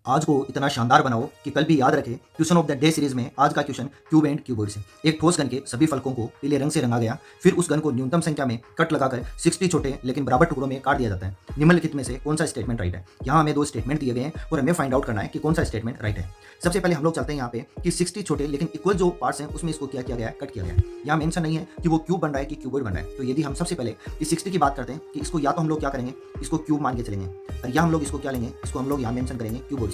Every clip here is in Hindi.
आज को इतना शानदार बनाओ कि कल भी याद रखे। Question of the day series में आज का क्वेश्चन क्यूब एंड क्यूबॉइड से। एक ठोस घन के सभी फलकों को पीले रंग से रंगा गया, फिर उस घन को न्यूनतम संख्या में कट लगाकर 60 छोटे लेकिन बराबर टुकड़ों में काट दिया जाता है। निम्नलिखित में से कौन सा स्टेटमेंट राइट है। यहाँ हमें दो स्टेटमेंट दिए गए हैं और हमें फाइंड आउट करना है कि कौन सा स्टेटमेंट राइट है। सबसे पहले हम लोग चलते हैं यहाँ पे कि 60 छोटे लेकिन इक्वल जो पार्ट्स हैं उसमें इसको क्या किया गया है, कट किया गया है। यहाँ मेंशन नहीं है कि वो क्यूब बन रहा है कि क्यूबॉइड बन रहा है। तो यदि हम सबसे पहले इस 60 की बात करते हैं कि इसको या तो हम लोग क्या करेंगे, इसको क्यूब मान के चलेंगे, और या हम लोग इसको क्या लेंगे, इसको हम लोग यहाँ मेंशन करेंगे क्यूबॉइड से।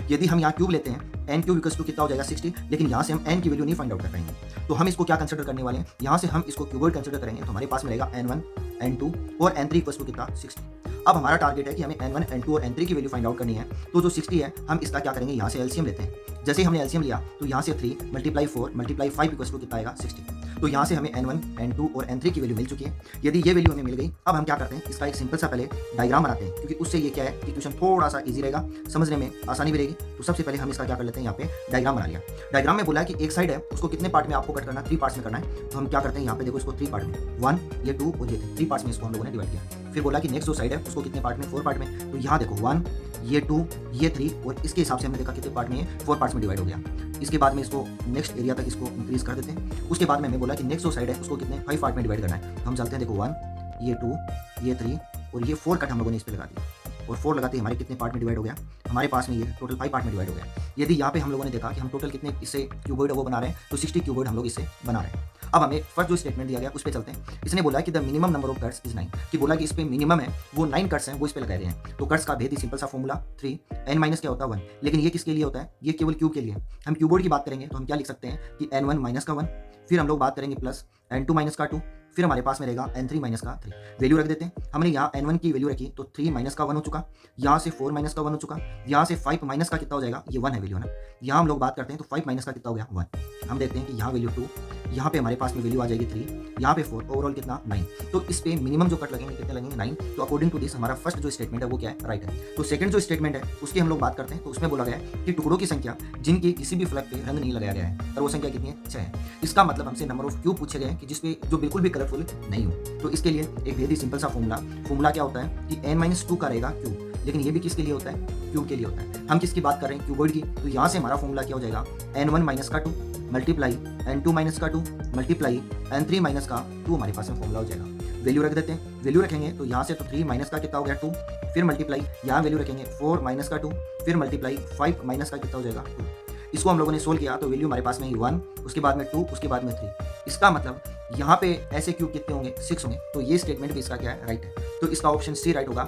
यदि हम यहाँ क्यूब लेते हैं एन क्यूब इक्वल्स टू कितना हो जाएगा 60, लेकिन यहाँ से हम एन की वैल्यू नहीं फाइंड आउट कर पाएंगे। तो हम इसको क्या कंसिडर करने वाले हैं, यहाँ से हम इसको क्यूबॉइड कंसिडर करेंगे। तो हमारे पास मिलेगा n1 n2 और n3 इक्वल्स टू कितना 60। अब हमारा टारगेट है कि हमें n1 n2 और n3 की वैल्यू फाइंड आउट करनी है। तो जो 60 है हम इसका क्या करेंगे, यहाँ से एलसीएम लेते हैं। जैसे ही हमने एलसीएम लिया तो यहाँ से 3 मल्टीप्लाई 4 मल्टीप्लाई 5 इक्वल्स टू कितना आएगा 60। तो यहाँ से हमें n1 n2 और n3 की वैल्यू मिल चुकी है। यदि ये वैल्यू हमें मिल गई, अब हम क्या करते हैं, इसका एक सिंपल सा पहले डायग्राम बनाते हैं, क्योंकि उससे ये क्या है कि क्वेश्चन थोड़ा सा इजी रहेगा, समझने में आसानी भी रहेगी। तो सबसे पहले हम इसका क्या कर लेते हैं, यहाँ पे डायग्राम बना लिया। डायग्राम में बोला है कि एक साइड है उसको कितने पार्ट में आपको कट करना है, 3 पार्ट्स में करना है। तो हम क्या करते हैं, यहाँ पे देखो इसको 3 पार्ट में, 1 ये 2 और ये 3 पार्ट्स में इसको हम लोगों ने डिवाइड किया। फिर बोला कि नेक्स्ट जो साइड है उसको कितने पार्ट में, 4 पार्ट में। तो यहाँ देखो 1 ये 2 ये 3 और इसके हिसाब से हमने देखा कितने पार्ट में, 4 पार्ट्स में डिवाइड हो गया। इसके बाद में इसको नेक्स्ट एरिया तक इसको इंक्रीज कर देते हैं। उसके बाद में हमें बोला कि नेक्स्ट जो साइड है उसको कितने 5 पार्ट में डिवाइड करना है। हम चलते हैं, देखो 1 ये 2 ये 3 और ये 4 कट हम लोगों ने इस पर लगा दिया, और 4 लगाते हमारे कितने पार्ट में डिवाइड हो गया, हमारे पास में ये टोटल 5 पार्ट में डिवाइड हो गया। यदि यहाँ पे हम लोगों ने देखा कि हम टोटल कितने इससे क्यूबॉइड वो बना रहे हैं, तो 60 क्यूबॉइड हम लोग इससे बना रहे हैं। अब हमें फर्स्ट जो स्टेटमेंट दिया गया उस पर चलते हैं। इसने बोला कि the minimum number of cuts is 9, कि बोला कि इस पे मिनिमम है वो 9 कट्स हैं वो इस पे लगाए गए हैं। तो कट्स का भेद ही सिंपल सा फॉर्मूला 3 n माइनस क्या होता है 1, लेकिन ये किसके लिए होता है, ये केवल क्यूब के लिए। हम क्यूबॉइड की बात करेंगे तो हम क्या लिख सकते हैं कि n1 माइनस का 1, फिर हम लोग बात करेंगे प्लस n2 माइनस का 2, फिर हमारे पास में रहेगा n3 माइनस का 3। वैल्यू रख देते हैं। हमने यहाँ n1 की वैल्यू रखी तो 3 माइनस का 1 हो चुका, यहाँ से 4 माइनस का 1 हो चुका, यहाँ से 5 माइनस का कितना हो जाएगा, ये 1 है वैल्यू है ना। यहाँ हम लोग बात करते हैं तो 5 माइनस का कितना हो गया 1। हम देखते हैं कि यहाँ वैल्यू 2, यहाँ पे हमारे पास में वैल्यू आ जाएगी 3, यहाँ पे 4, ओवरऑल कितना 9। तो इस पे मिनिमम जो कट लगेंगे कितने लगेंगे 9। तो अकॉर्डिंग टू दिस हमारा फर्स्ट जो स्टेटमेंट है वो क्या है, राइट है। तो सेकंड जो स्टेटमेंट है उसकी हम लोग बात करते हैं। तो उसमें बोला गया है कि टुकड़ों की संख्या जिनकी किसी भी फलक पे रंग नहीं लगाया गया है, और वो संख्या कितनी है 6 है। इसका मतलब हमसे नंबर ऑफ क्यूब पूछे गए कि जिसपे जो बिल्कुल भी कलरफुल नहीं हो। तो इसके लिए एक बेहद ही सिंपल सा फॉर्मूला क्या होता है कि n-2 का रहेगा क्यूब, लेकिन ये भी किसके लिए होता है, क्यूब के लिए होता है। हम किसकी बात कर रहे हैं, क्यूबॉइड की। तो यहाँ से हमारा फॉर्मूला क्या हो जाएगा, n1 माइनस का 2 मल्टीप्लाई n2 माइनस का 2 मल्टीप्लाई n3 माइनस का 2 हमारे पास में फॉर्मूला हो जाएगा। वैल्यू रख देते हैं। वैल्यू रखेंगे तो यहाँ से तो 3 माइनस का कितना हो गया 2, फिर मल्टीप्लाई यहाँ वैल्यू रखेंगे 4 माइनस का 2, फिर मल्टीप्लाई 5 माइनस का कितना हो जाएगा 2। इसको हम लोगों ने सोल्व किया तो वैल्यू हमारे पास में 1, उसके बाद में 2, उसके बाद में 3। इसका मतलब यहाँ पे ऐसे क्यूब कितने होंगे 6 होंगे। तो ये स्टेटमेंट भी इसका क्या है, राइट है। तो इसका ऑप्शन सी राइट होगा।